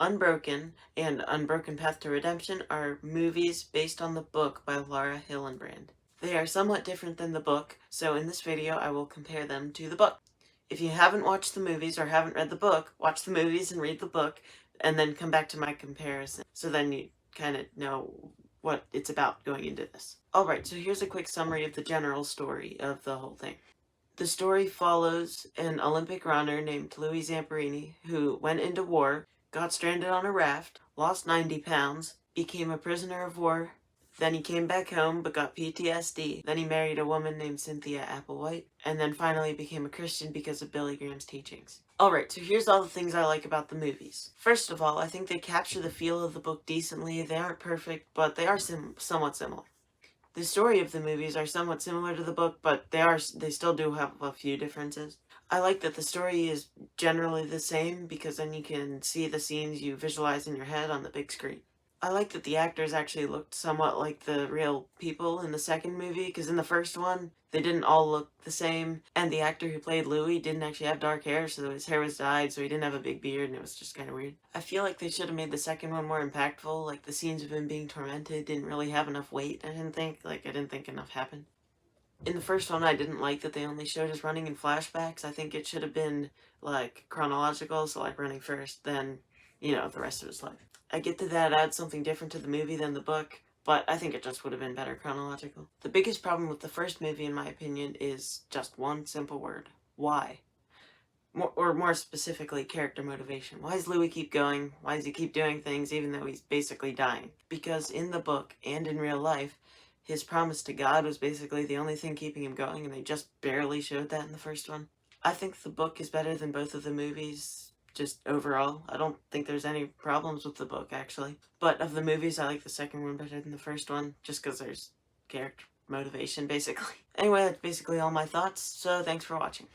Unbroken and Unbroken Path to Redemption are movies based on the book by Laura Hillenbrand. They are somewhat different than the book, so in this video I will compare them to the book. If you haven't watched the movies or haven't read the book, watch the movies and read the book, and then come back to my comparison, so then you kind of know what it's about going into this. Alright, so here's a quick summary of the general story of the whole thing. The story follows an Olympic runner named Louis Zamperini who went into war, got stranded on a raft, lost 90 pounds, became a prisoner of war, then he came back home but got PTSD, then he married a woman named Cynthia Applewhite, and then finally became a Christian because of Billy Graham's teachings. Alright, so here's all the things I like about the movies. First of all, I think they capture the feel of the book decently. They aren't perfect, but they are somewhat similar. The story of the movies are somewhat similar to the book, but they still do have a few differences. I like that the story is generally the same because then you can see the scenes you visualize in your head on the big screen. I like that the actors actually looked somewhat like the real people in the second movie, because in the first one, they didn't all look the same, and the actor who played Louis didn't actually have dark hair, so his hair was dyed, so he didn't have a big beard, and it was just kind of weird. I feel like they should have made the second one more impactful, like the scenes of him being tormented didn't really have enough weight, I didn't think enough happened. In the first one, I didn't like that they only showed us running in flashbacks. I think it should have been, like, chronological, so like running first, then, the rest of his life. I get that adds something different to the movie than the book, but I think it just would have been better chronological. The biggest problem with the first movie, in my opinion, is just one simple word. Why? More specifically, character motivation. Why does Louis keep going? Why does he keep doing things even though he's basically dying? Because in the book, and in real life, his promise to God was basically the only thing keeping him going, and they just barely showed that in the first one. I think the book is better than both of the movies, just overall. I don't think there's any problems with the book, actually. But of the movies, I like the second one better than the first one, just because there's character motivation, basically. Anyway, that's basically all my thoughts, so thanks for watching.